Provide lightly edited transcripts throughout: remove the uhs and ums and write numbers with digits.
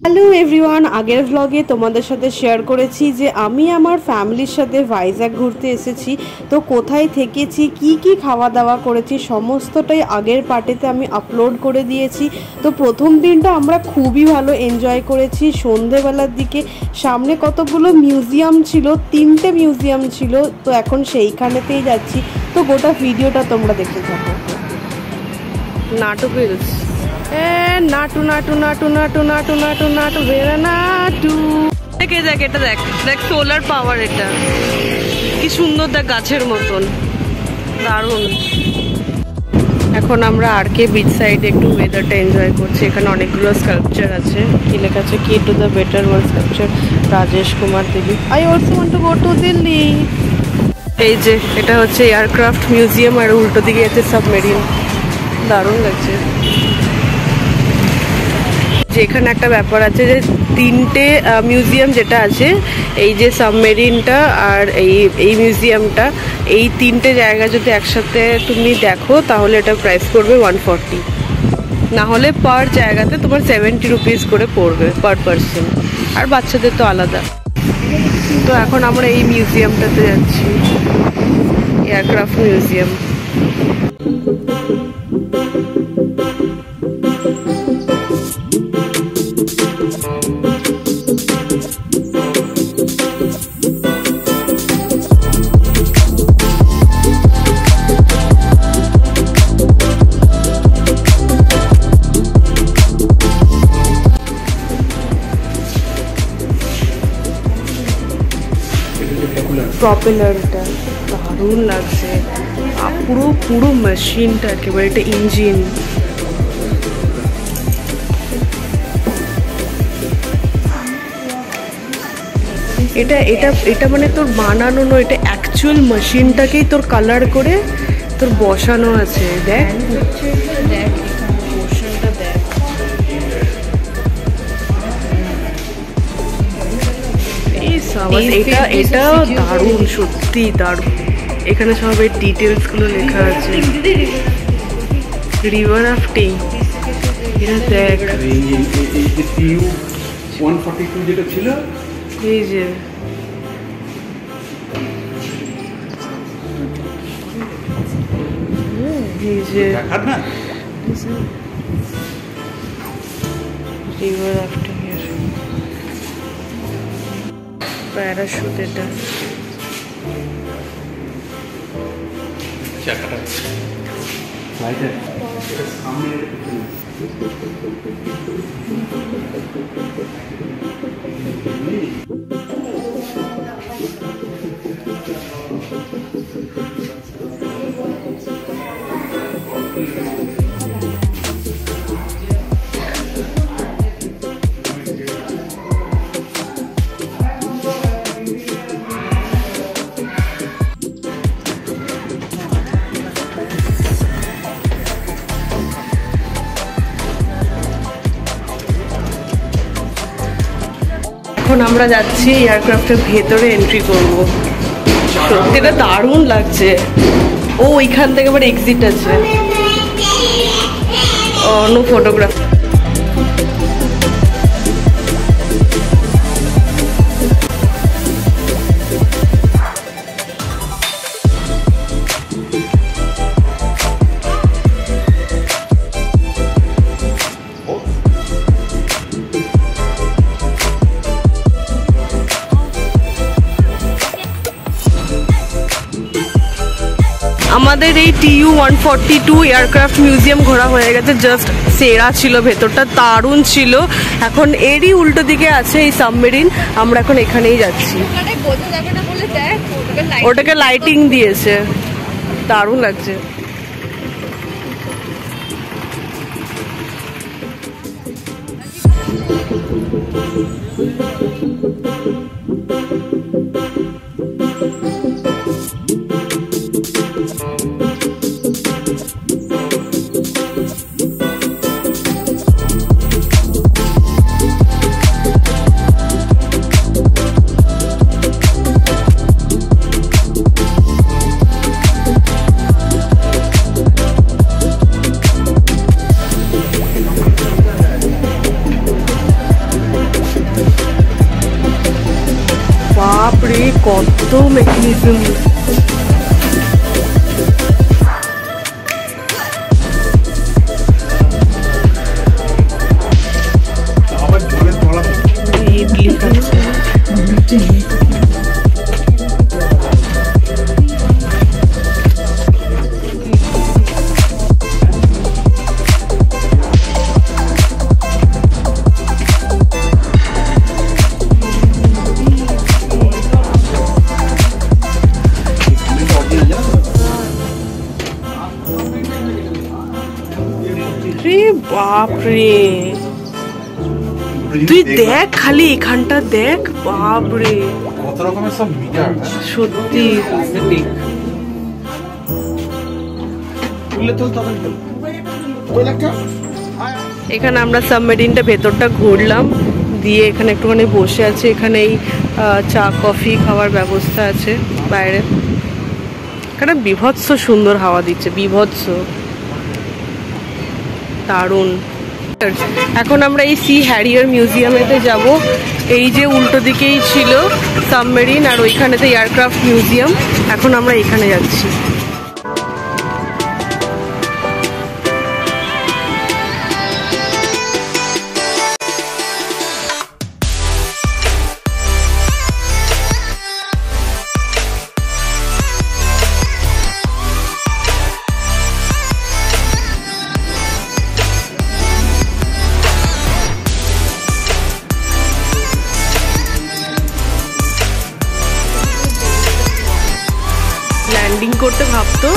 Hello everyone, আগের ভ্লগে তোমাদের সাথে শেয়ার করেছি যে আমি আমার ফ্যামিলির সাথে ভাইজ্যাগ ঘুরতে এসেছি। তো কোথায় থেকেছি, কি কি খাওয়া দাওয়া করেছি সমস্তটাই আগের পার্টেতে আমি আপলোড করে দিয়েছি। তো প্রথম দিনটা আমরা খুবই ভালো এনজয় করেছি। সন্ধেবেলার দিকে সামনে কতগুলো মিউজিয়াম ছিল, 3টে মিউজিয়াম ছিল, তো এখন সেইখানেতেই যাচ্ছি। তো গোটা ভিডিওটা তোমরা দেখতে থাকো। নাটু হিলস, নাটু নাটু নাটু নাটু নাটু নাটু নাটু বেড়া নাটু। দেখ এটা দেখ দেখ সোলার পাওয়ার, এটা কি সুন্দর, দেখ গাছের মতন, দারুণ। এখন আমরা আর কে বিচ সাইডে একটু ওয়েদারটা এনজয় করছি। এখানে অনেকগুলো স্কাল্পচার আছে, কি লেখা আছে, কি to the better world sculpture Rajesh Kumar Delhi. I also want to go to Delhi. এই যে এটা হচ্ছে এয়ারক্রাফট মিউজিয়াম, আর উল্টো দিকে আছে সাবমেরিন, দারুণ লাগছে। যে এখানে একটা ব্যাপার আছে যে 3টে মিউজিয়াম যেটা আছে, এই যে সাবমেরিনটা আর এই মিউজিয়ামটা, এই 3টে জায়গা যদি একসাথে তুমি দেখো তাহলে এটা প্রাইস পড়বে 140, না হলে পার জায়গাতে তোমার 70 রুপিস করে পড়বে পার পারসন, আর বাচ্চাদের তো আলাদা। তো এখন আমরা এই মিউজিয়ামটাতে যাচ্ছি, এয়ারক্রাফট মিউজিয়াম। প্রপেলারটা দারুণ লাগছে, পুরো পুরো মেশিনটা একেবারে, এটা ইঞ্জিন। এটা এটা এটা মানে তোর বানানো নয়, এটা অ্যাকচুয়াল মেশিনটাকেই তোর কালার করে তোর বসানো আছে। দেখ দেখ পোর্শনটা দেখ, এটা এটা দারুণ, সত্যি দারুণ। এখানে সব এই ডিটেলস গুলো লেখা আছে। রিভার রাফটিং, এটা দেখ, যেটা ছিল এই যে এই যে দেখার না রিভার রাফটিং এর প্যারাশুট, এটা চাকাটা লাইটার, এটা সামনে এখন আমরা যাচ্ছি এয়ারক্রাফটের ভেতরে এন্ট্রি করব। সত্যি এটা দারুণ লাগছে। ও ওইখান থেকে আবার এক্সিট আছে, নো ফটোগ্রাফ। আমাদের এই TU-142 এয়ারক্রাফট মিউজিয়াম ঘোরা হয়ে গেছে, জাস্ট সেরা ছিল, ভেতরটা দারুণ ছিল। এখন এরই উল্টো দিকে আছে এই সাবমেরিন, আমরা এখন এখানেই যাচ্ছি। ওটাকে লাইটিং দিয়েছে, দারুণ লাগছে। কত মেকানিজম। ইডলি খাচ্ছে। বাপরে তুই দেখ খালি এখানটা দেখ, বাপরে কত রকমের সব মিটার। সত্যি এখানে আমরা সাবমেরিনটা ভেতরটা ঘুরলাম, দিয়ে এখানে একটুখানি বসে আছে। এখানে এই চা কফি খাওয়ার ব্যবস্থা আছে বাইরে। এখানে বিভৎস সুন্দর হাওয়া দিচ্ছে, বিভৎস দারুণ। এখন আমরা এই সি হ্যারিয়ার মিউজিয়ামেতে যাব। এই যে উল্টো দিকেই ছিল সাবমেরিন, আর ওইখানেতে এয়ারক্রাফট মিউজিয়াম। এখন আমরা এখানে যাচ্ছি। ল্যান্ডিং করতে ভাবতো।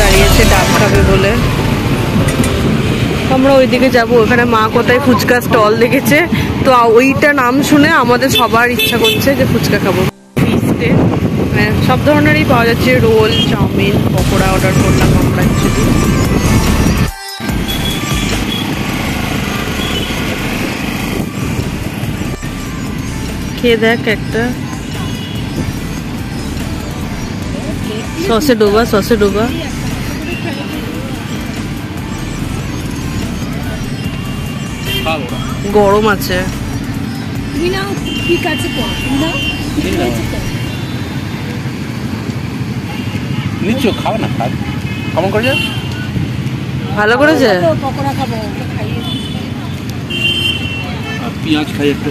দাঁড়িয়েছে ডাব খাবে বলে। আমরা ওইদিকে যাবো। ওখানে মা কোথায় ফুচকা স্টল দেখেছে, তো ওইটা নাম শুনে আমাদের সবার ইচ্ছা করছে যে ফুচকা খাবো। ফিস্টে সব ধরনেরই পাওয়া যাচ্ছে, রোল, চাউমিন, পকোড়া অর্ডার করলাম আমরা অ্যাকচুয়ালি। খেয়ে দেখ একটা। সসে ডোবা, সসে ডোবা। গরম আছে। ভালো করেছে। পেঁয়াজ খাই একটু।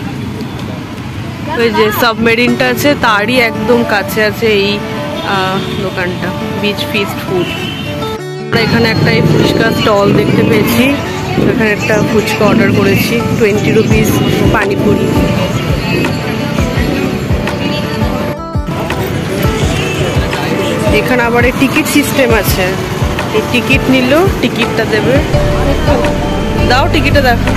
ওই যে সাবমেরিনটা আছে তারই একদম কাছে আছে এই দোকানটা, বিচ ফিস্ট ফুড। আমরা এখানে একটা এই ফুচকা স্টল দেখতে পেয়েছি, এখানে একটা ফুচকা অর্ডার করেছি, 20 রুপিস পানিপুরি। এখানে আবার এই টিকিট সিস্টেম আছে, এই টিকিট নিলেও টিকিটটা দেবে। দাও টিকিটটা দেখো।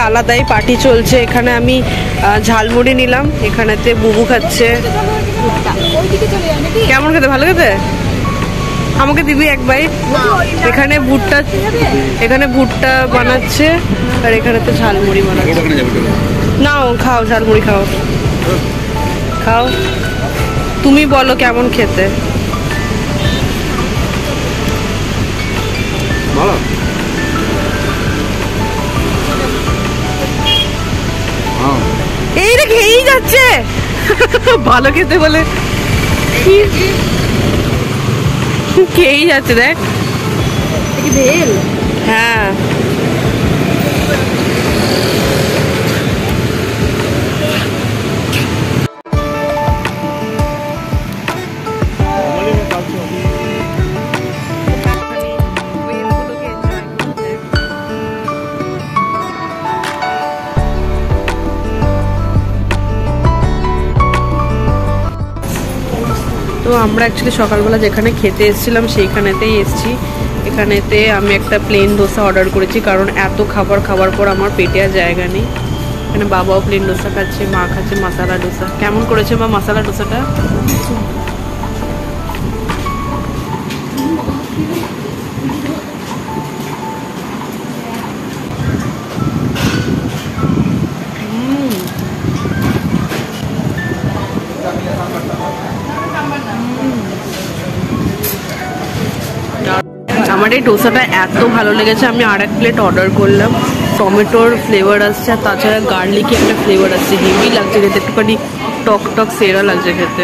আলাদাই পার্টি চলছে এখানে। আমি ঝালমুড়ি নিলাম, এখানেতে বুবু খাচ্ছে। কেমন খেতে? ভালো খেতে? আমাকে দিবি এক বাইট? এখানে ভুট্টা বানাচ্ছে, আর এখানেতে ঝালমুড়ি বানাচ্ছে। নাও খাও, ঝালমুড়ি খাও, খাও। তুমি বলো কেমন খেতে। ভালো এই রে খেয়েই যাচ্ছে ভালো খেতে বলে খেয়েই যাচ্ছে দেখ ভেল। হ্যাঁ তো আমরা অ্যাকচুয়ালি সকালবেলা যেখানে খেতে এসেছিলাম সেইখানেতেই এসেছি। এখানেতে আমি একটা প্লেন ডোসা অর্ডার করেছি, কারণ এত খাবার খাওয়ার পর আমার পেটে আর জায়গা নেই। এখানে বাবাও প্লেন ডোসা খাচ্ছে, মা খাচ্ছে মশালা ডোসা। কেমন করেছে মা মশালা ডোসাটা? আমার এই ডোসাটা এত ভালো লেগেছে, আমি আর এক প্লেট অর্ডার করলাম। টমেটোর ফ্লেভার আসছে আর তাছাড়া গার্লিকি একটা ফ্লেভার আসছে, হেভি লাগছে খেতে, একটুখানি টক টক সেরা লাগছে খেতে।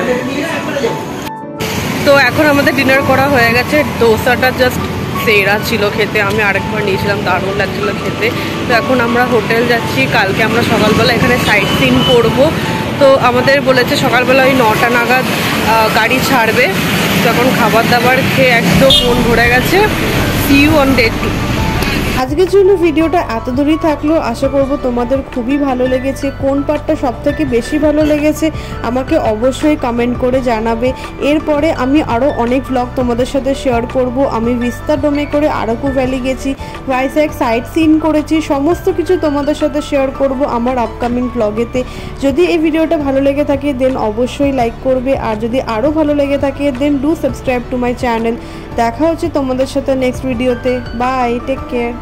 তো এখন আমাদের ডিনার করা হয়ে গেছে। ডোসাটা জাস্ট সেরা ছিল খেতে, আমি আরেকবার নিয়েছিলাম, দারুণ লাগছিলো খেতে। তো এখন আমরা হোটেল যাচ্ছি। কালকে আমরা সকালবেলা এখানে সাইট সিন করবো। তো আমাদের বলেছে সকালবেলা ওই 9টা নাগাদ গাড়ি ছাড়বে। তখন খাবার দাবার খেয়ে একদম মন ভরে গেছে। See you on day 2। আজকের জন্য ভিডিওটা এত দূরই থাকলো। আশা করব তোমাদের খুবই ভালো লেগেছে। কোন পার্টটা সব থেকে বেশি ভালো লেগেছে আমাকে অবশ্যই কমেন্ট করে জানাবে। এরপরে আমি আরও অনেক ভ্লগ তোমাদের সাথে শেয়ার করব। আমি ভিস্তা ডোমে করে আরাকু ভ্যালি গেছি, ভাইজ্যাগ সাইট সিন করেছি, সমস্ত কিছু তোমাদের সাথে শেয়ার করব আমার আপকামিং ভ্লগেতে। যদি এই ভিডিওটা ভালো লেগে থাকে দেন অবশ্যই লাইক করবে, আর যদি আরও ভালো লেগে থাকে then do subscribe to my channel. দেখা হচ্ছে তোমাদের সাথে নেক্সট ভিডিওতে। Bye, take care.